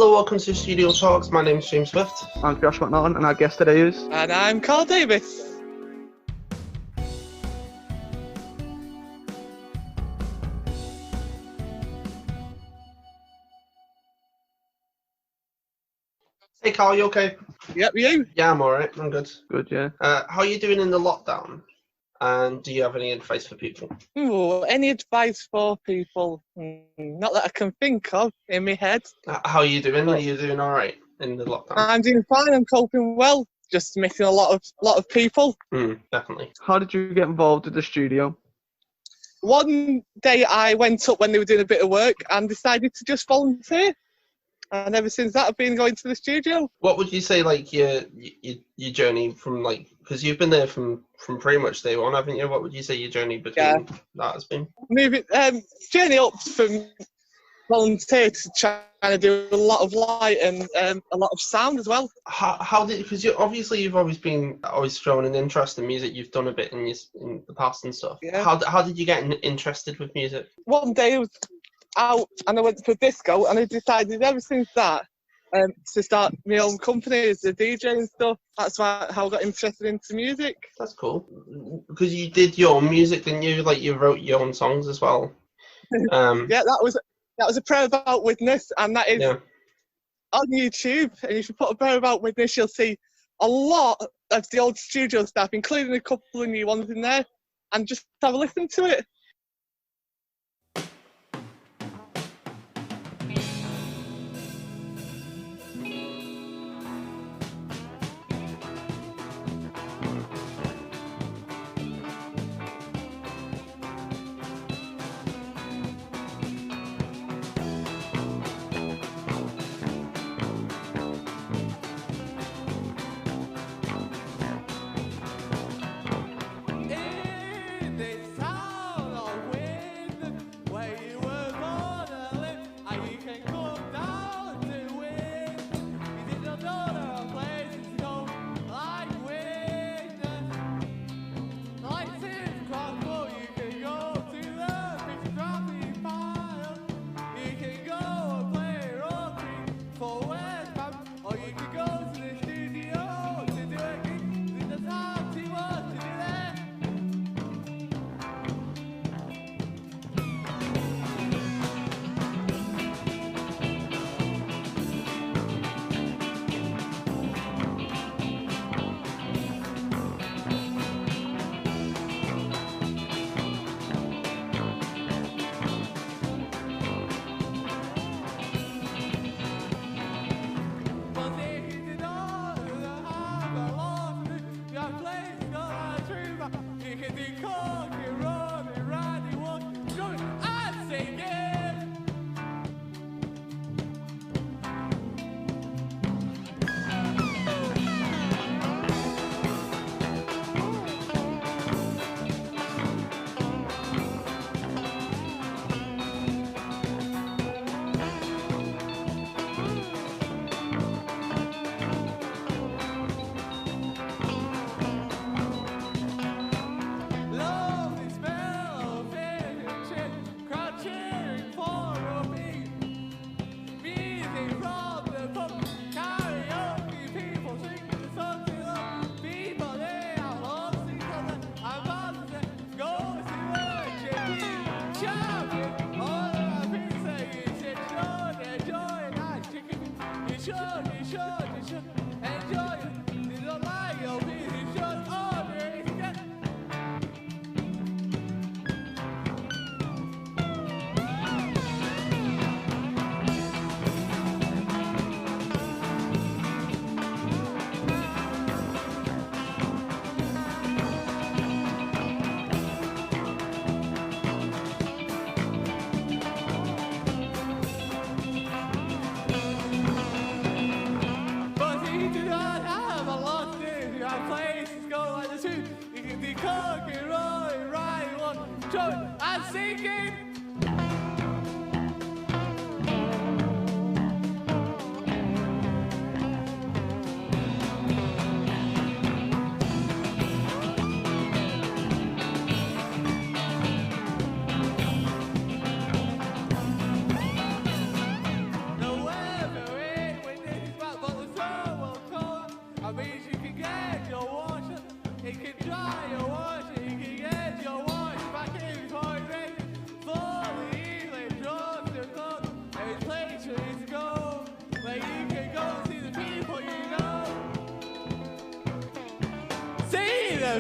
Hello, welcome to Studio Talks. My name is James Swift. I'm Josh McNorton, and our guest today is... And I'm Karl Davies. Hey Carl, you okay? Yep, you? Yeah, I'm alright. I'm good. Good, yeah. How are you doing in the lockdown? And do you have any advice for people? Ooh, any advice for people? Not that I can think of in my head. How are you doing? Are you doing alright in the lockdown? I'm doing fine. I'm coping well. Just missing a lot of people. Definitely. How did you get involved with the studio? One day I went up when they were doing a bit of work and decided to just volunteer. And ever since that, I've been going to the studio. What would you say, like, your journey from, like, because you've been there from pretty much day one, haven't you? What would you say your journey between that has been? Journey up from volunteer to trying to do a lot of light and a lot of sound as well. How did, because you've always shown an interest in music. You've done a bit in the past and stuff. Yeah. How did you get interested with music? One day I was out and I went to a disco and I decided ever since that to start my own company as a DJ and stuff. That's how I got interested into music. That's cool. Because you did your own music, didn't you? Like, you wrote your own songs as well. Yeah, that was a prayer about Widnes, and that is on YouTube. And if you put a prayer about Widnes, you'll see a lot of the old studio stuff, including a couple of new ones in there, and just have a listen to it. I'm singing. The weather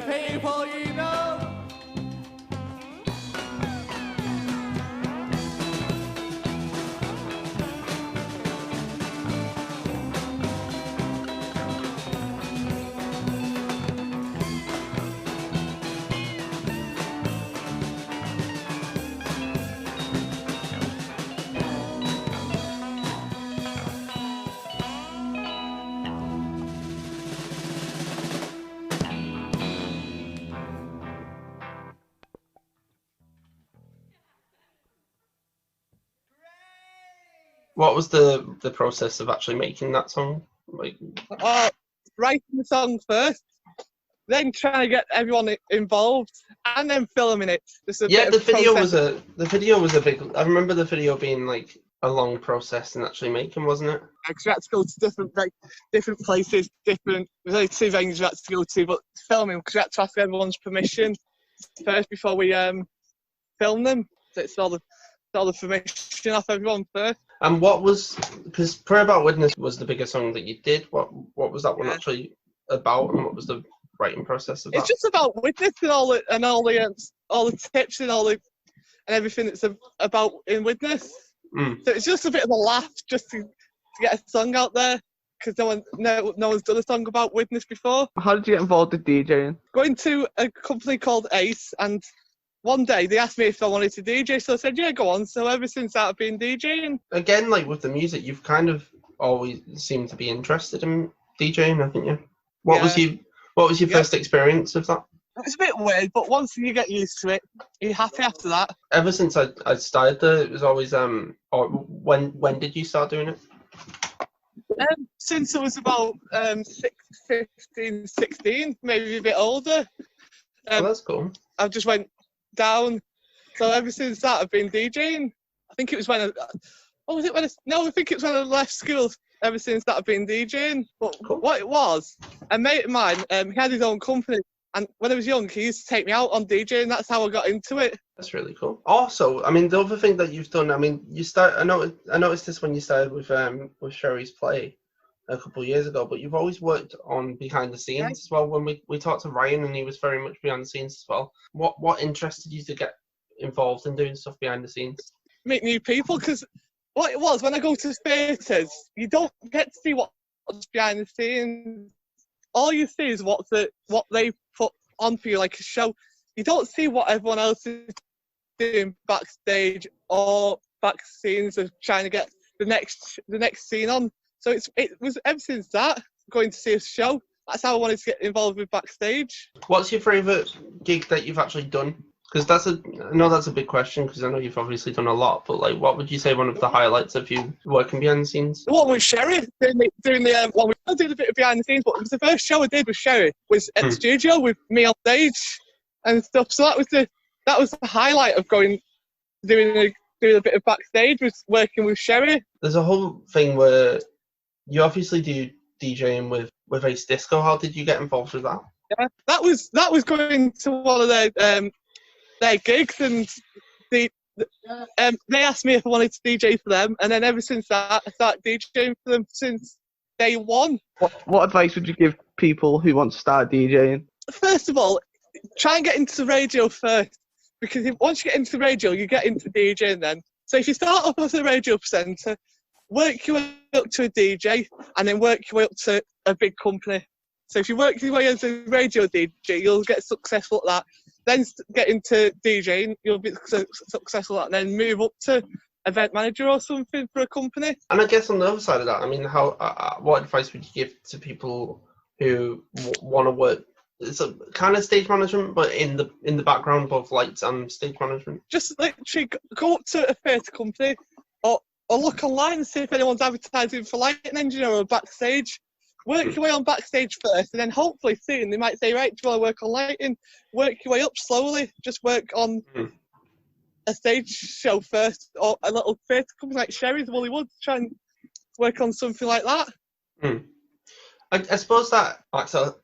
the people you know. What was the process of actually making that song? Like, Writing the song first, then trying to get everyone involved, and then filming it. The video was a big. I remember the video being like a long process in actually making, wasn't it? Because we had to go to different places, there's only 2 venues we had to go to, but filming, because we had to ask everyone's permission first before we film them. So it's all the permission off everyone first. And what was, because Prayer About Widnes was the biggest song that you did. What was that one actually about, and what was the writing process of that? It's just about Widnes and all the tips and everything that's about in Widnes. So it's just a bit of a laugh, just to get a song out there, because no one's done a song about Widnes before. How did you get involved with DJing? Going to a company called Ace, and one day they asked me if I wanted to DJ, so I said, yeah, go on. So ever since that, I've been DJing. Again, like with the music, you've kind of always seemed to be interested in DJing, haven't you? What was your first experience of that? It was a bit weird, but once you get used to it, you're happy after that. Ever since I started there, it was always or when did you start doing it? Since I was about 15, 16, maybe a bit older. That's cool. I just went down. So ever since that, I've been DJing. I think it was when I think it's when I left school. Ever since that, I've been DJing. But cool. What it was, a mate of mine, he had his own company, and when I was young, he used to take me out on DJing. That's how I got into it. That's really cool. Also, I mean, the other thing that you've done, I mean, I noticed this when you started with Sherry's Play a couple of years ago, but you've always worked on behind the scenes as well. When we talked to Ryan, and he was very much behind the scenes as well. What interested you to get involved in doing stuff behind the scenes? Meet new people, because what it was, when I go to theatres, you don't get to see what's behind the scenes. All you see is what they put on for you, like a show. You don't see what everyone else is doing backstage or back scenes of trying to get the next scene on. So it was ever since that, going to see a show, that's how I wanted to get involved with backstage. What's your favourite gig that you've actually done? Because I know that's a big question, because I know you've obviously done a lot, but like, what would you say one of the highlights of you working behind the scenes? The one with Sherry, doing the one I did a bit of behind the scenes, but it was the first show I did with Sherry, was at the studio with me on stage and stuff. So that was the highlight of doing a bit of backstage, was working with Sherry. There's a whole thing where you obviously do DJing with Ace Disco. How did you get involved with that? Yeah, that was going to one of their gigs, and they asked me if I wanted to DJ for them, and then ever since that, I started DJing for them since day one. What advice would you give people who want to start DJing? First of all, try and get into the radio first, because once you get into the radio, you get into DJing then. So if you start off as a radio presenter, work your way up to a DJ, and then work your way up to a big company. So if you work your way as a radio DJ, you'll get successful at that. Then get into DJing, you'll be successful at that, and then move up to event manager or something for a company. And I guess on the other side of that, I mean, what advice would you give to people who want to work? It's a kind of stage management, but in the background, both lights and stage management. Just literally go up to a theatre company, or look online and see if anyone's advertising for lighting engineer or backstage. Work your way on backstage first, and then hopefully soon they might say, right, do you want to work on lighting? Work your way up slowly. Just work on a stage show first, or a little theatre company like Sherry's, Woolley Woods, try and work on something like that. I suppose that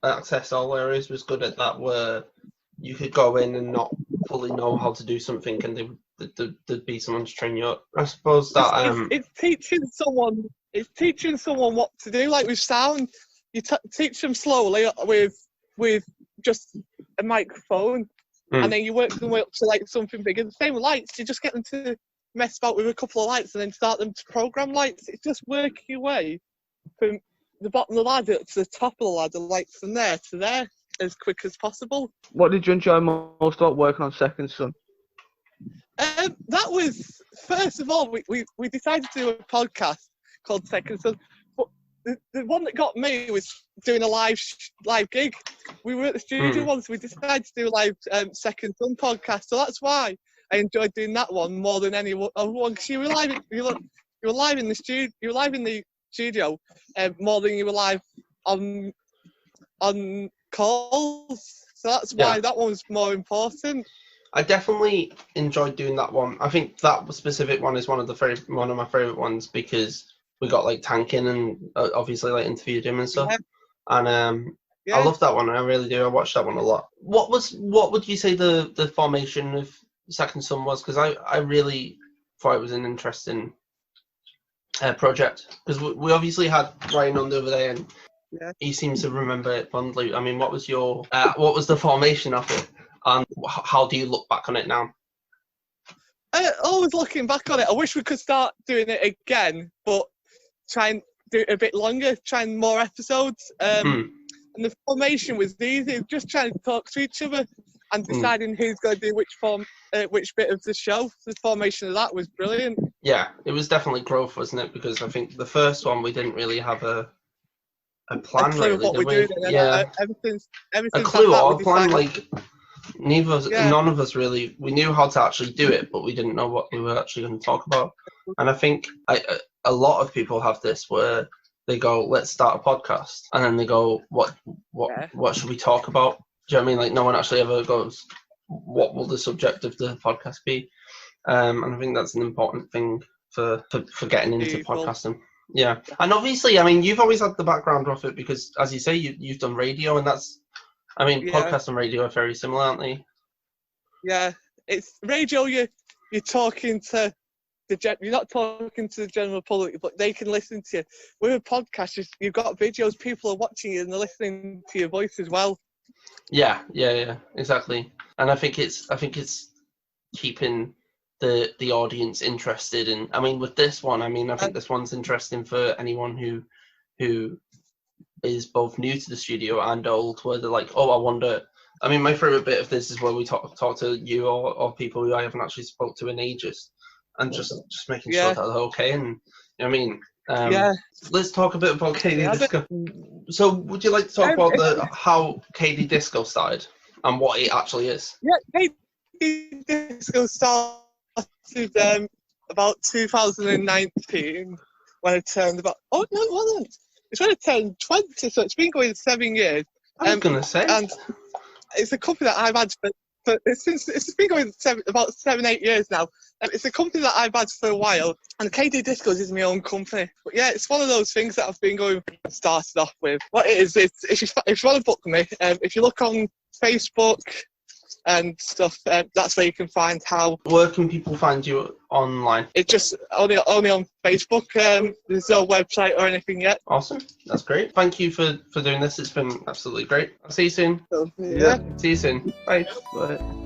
Access All Areas was good at that, where you could go in and not fully know how to do something, and there'd be someone to train you up. I suppose that it's teaching someone. It's teaching someone what to do, like with sound. You teach them slowly with just a microphone, and then you work them way up to like something bigger. The same with lights, you just get them to mess about with a couple of lights and then start them to program lights. It's just working your way from the bottom of the ladder to the top of the ladder, like from there to there, as quick as possible. What did you enjoy most about working on Second Son? That was, first of all, we decided to do a podcast called Second Son. But the one that got me was doing a live gig. We were at the studio once. We decided to do a live Second Son podcast. So that's why I enjoyed doing that one more than any other one. Because you were live in the studio. You were live in the studio more than you were live on calls. So that's why that one was more important. I definitely enjoyed doing that one. I think that specific one is one of my favorite ones because we got like Tank in and obviously like interviewed him and stuff. Yeah. And I love that one. I really do. I watched that one a lot. What would you say the formation of Second Son was? Because I really thought it was an interesting project, because we obviously had Ryan on the other day and he seems to remember it fondly. I mean, what was the formation of it? And how do you look back on it now? Always looking back on it, I wish we could start doing it again, but try and do it a bit longer, trying more episodes. And the formation was easy, just trying to talk to each other and deciding who's going to do which bit of the show. The formation of that was brilliant. Yeah, it was definitely growth, wasn't it? Because I think the first one we didn't really have a plan, really, what did we? We? Doing, yeah, everything's a clue or a plan, like. None of us really. We knew how to actually do it, but we didn't know what we were actually going to talk about. And I think a lot of people have this where they go, "Let's start a podcast," and then they go, "What should we talk about?" Do you know what I mean? Like no one actually ever goes, "What will the subject of the podcast be?" And I think that's an important thing for getting into podcasting. Yeah, and obviously, I mean, you've always had the background of it because, as you say, you've done radio, and that's. I mean, podcast and radio are very similar, aren't they? Yeah, it's radio. You're talking to you're not talking to the general public, but they can listen to you. With a podcast, you've got videos. People are watching you and they're listening to your voice as well. Yeah, exactly. And I think it's keeping the audience interested in. I mean, with this one, I think this one's interesting for anyone who is both new to the studio and old, where they're like, oh, I wonder. I mean, my favourite bit of this is where we talk to you or people who I haven't actually spoke to in ages, and just making sure that they're okay. And you know what I mean, let's talk a bit about KD Disco. So, would you like to talk about how KD Disco started and what it actually is? Yeah, KD Disco started about 2019 when I turned about. Oh no, it wasn't. It's when I turned 20, so it's been going 7 years. I was going to say. And it's a company that I've had it's been going about 7-8 years now. It's a company that I've had for a while, and KD Discos is my own company. But yeah, it's one of those things that I've been started off with. What it is, if you want to book me, if you look on Facebook and stuff, that's where you can find how. Where can people find you online? It's just only on Facebook. There's no website or anything yet. Awesome, that's great. Thank you for doing this. It's been absolutely great. I'll see you soon. So, yeah. See you soon. Bye. Bye.